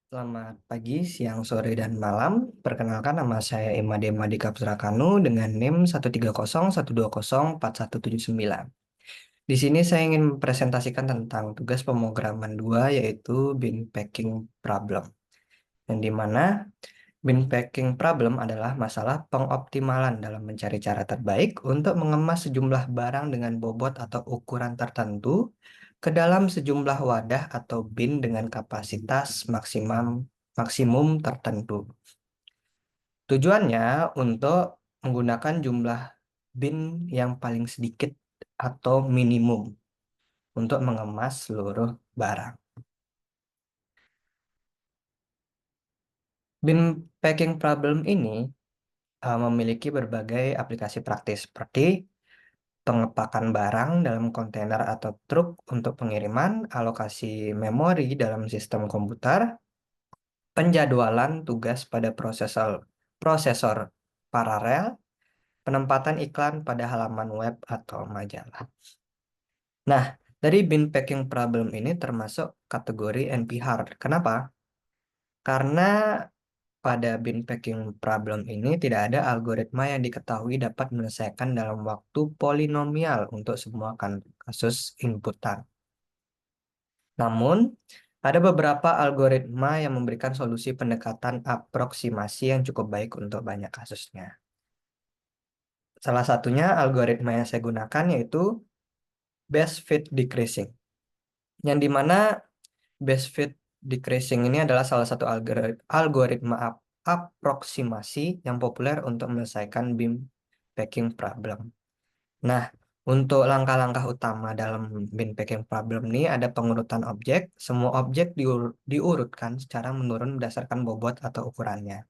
Selamat pagi, siang, sore, dan malam. Perkenalkan nama saya Imade Madika Pusrakanu dengan NIM 13012041179. Di sini saya ingin mempresentasikan tentang tugas pemrograman 2 yaitu bin packing problem. Yang dimana bin packing problem adalah masalah pengoptimalan dalam mencari cara terbaik untuk mengemas sejumlah barang dengan bobot atau ukuran tertentu ke dalam sejumlah wadah atau bin dengan kapasitas maksimum tertentu. Tujuannya untuk menggunakan jumlah bin yang paling sedikit atau minimum untuk mengemas seluruh barang. Bin packing problem ini memiliki berbagai aplikasi praktis seperti pengepakan barang dalam kontainer atau truk untuk pengiriman, alokasi memori dalam sistem komputer, penjadwalan tugas pada prosesor paralel, penempatan iklan pada halaman web atau majalah. Nah, dari bin packing problem ini termasuk kategori NP-hard. Kenapa? Karena pada bin packing problem ini tidak ada algoritma yang diketahui dapat menyelesaikan dalam waktu polinomial untuk semua kasus inputan. Namun, ada beberapa algoritma yang memberikan solusi pendekatan aproksimasi yang cukup baik untuk banyak kasusnya. Salah satunya algoritma yang saya gunakan yaitu best fit decreasing. Yang dimana best fit decreasing ini adalah salah satu algoritma aproksimasi yang populer untuk menyelesaikan bin packing problem. Nah, untuk langkah-langkah utama dalam bin packing problem ini ada pengurutan objek. Semua objek diurutkan secara menurun berdasarkan bobot atau ukurannya.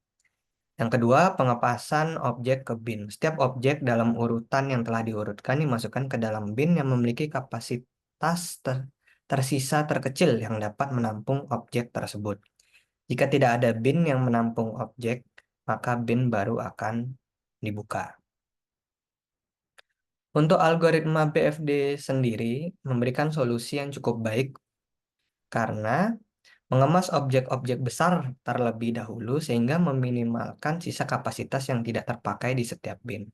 Yang kedua, pengepasan objek ke bin. Setiap objek dalam urutan yang telah diurutkan dimasukkan ke dalam bin yang memiliki kapasitas tersisa terkecil yang dapat menampung objek tersebut. Jika tidak ada bin yang menampung objek, maka bin baru akan dibuka. Untuk algoritma BFD sendiri memberikan solusi yang cukup baik karena mengemas objek-objek besar terlebih dahulu sehingga meminimalkan sisa kapasitas yang tidak terpakai di setiap bin.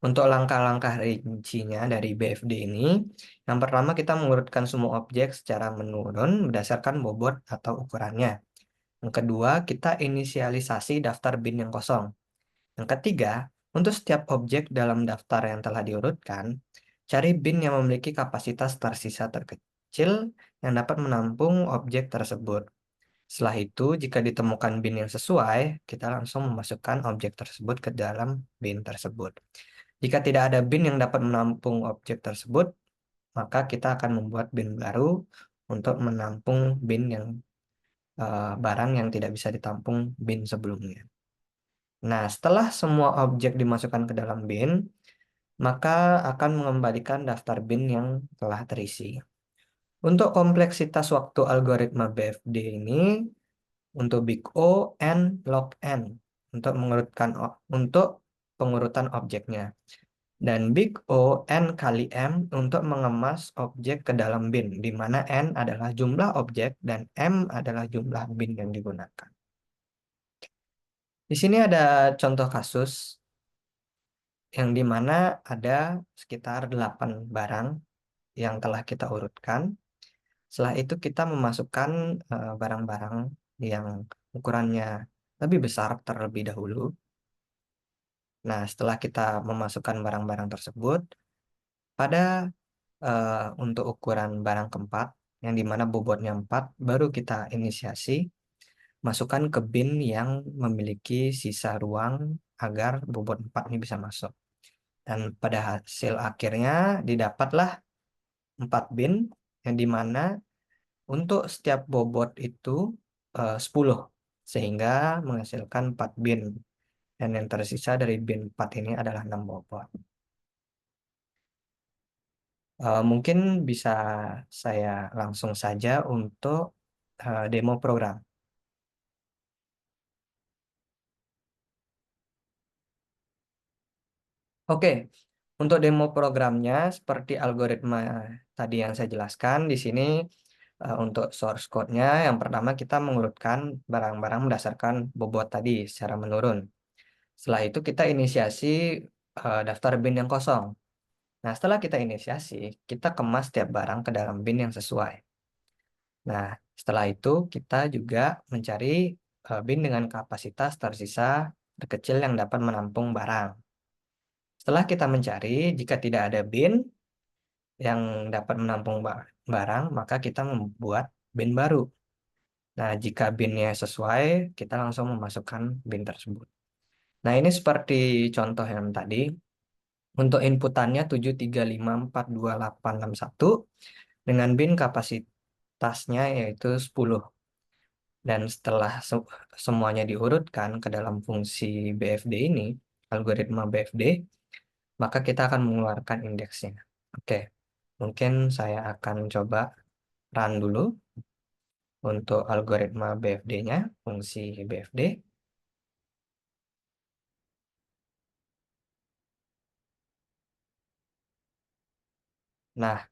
Untuk langkah-langkah rincinya dari BFD ini, yang pertama kita mengurutkan semua objek secara menurun berdasarkan bobot atau ukurannya. Yang kedua, kita inisialisasi daftar bin yang kosong. Yang ketiga, untuk setiap objek dalam daftar yang telah diurutkan, cari bin yang memiliki kapasitas tersisa terkecil yang dapat menampung objek tersebut. Setelah itu, jika ditemukan bin yang sesuai, kita langsung memasukkan objek tersebut ke dalam bin tersebut. Jika tidak ada bin yang dapat menampung objek tersebut, maka kita akan membuat bin baru untuk menampung bin yang barang yang tidak bisa ditampung bin sebelumnya. Nah, setelah semua objek dimasukkan ke dalam bin, maka akan mengembalikan daftar bin yang telah terisi. Untuk kompleksitas waktu algoritma BFD ini, untuk big O, N, log N, untuk pengurutan objeknya. Dan big O, N kali M untuk mengemas objek ke dalam bin, di mana N adalah jumlah objek dan M adalah jumlah bin yang digunakan. Di sini ada contoh kasus yang dimana ada sekitar 8 barang yang telah kita urutkan. Setelah itu kita memasukkan barang-barang yang ukurannya lebih besar terlebih dahulu. Nah, setelah kita memasukkan barang-barang tersebut, pada untuk ukuran barang keempat, yang dimana bobotnya 4, baru kita inisiasi, masukkan ke bin yang memiliki sisa ruang agar bobot 4 ini bisa masuk. Dan pada hasil akhirnya didapatlah 4 bin yang dimana untuk setiap bobot itu 10 sehingga menghasilkan 4 bin. Dan yang tersisa dari bin 4 ini adalah 6 bobot. Mungkin bisa saya langsung saja untuk demo program. Oke, untuk demo programnya seperti algoritma tadi yang saya jelaskan di sini Untuk source code-nya, yang pertama kita mengurutkan barang-barang berdasarkan bobot tadi secara menurun. Setelah itu kita inisiasi daftar bin yang kosong. Nah, setelah kita inisiasi, kita kemas setiap barang ke dalam bin yang sesuai. Nah, setelah itu kita juga mencari bin dengan kapasitas tersisa terkecil yang dapat menampung barang. Setelah kita mencari, jika tidak ada bin yang dapat menampung barang, maka kita membuat bin baru. Nah, jika binnya sesuai, kita langsung memasukkan bin tersebut. Nah, ini seperti contoh yang tadi. Untuk inputannya 7354281 dengan bin kapasitasnya yaitu 10. Dan setelah semuanya diurutkan ke dalam fungsi BFD ini, algoritma BFD, maka kita akan mengeluarkan indeksnya. Oke, mungkin saya akan coba run dulu untuk algoritma BFD-nya, fungsi BFD. Nah,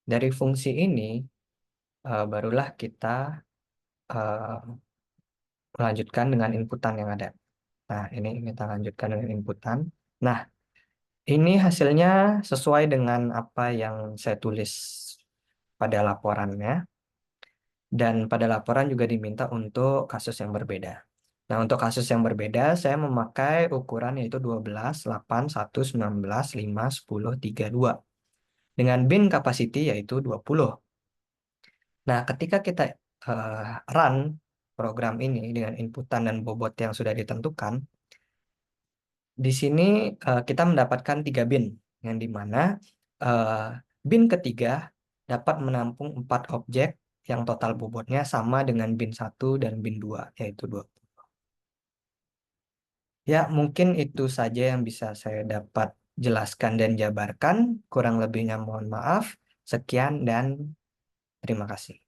dari fungsi ini, barulah kita melanjutkan dengan inputan yang ada. Nah, ini kita lanjutkan dengan inputan. Nah, ini hasilnya sesuai dengan apa yang saya tulis pada laporannya. Dan pada laporan juga diminta untuk kasus yang berbeda. Nah, untuk kasus yang berbeda, saya memakai ukuran yaitu 12, 8, 1, 19, 5, 10, 3, 2. Dengan bin capacity yaitu 20. Nah, ketika kita eh, run program ini dengan inputan dan bobot yang sudah ditentukan, di sini kita mendapatkan 3 bin, yang dimana eh, bin ketiga dapat menampung 4 objek yang total bobotnya sama dengan bin satu dan bin 2 yaitu 2. Ya, mungkin itu saja yang bisa saya dapat jelaskan dan jabarkan. Kurang lebihnya mohon maaf. Sekian dan terima kasih.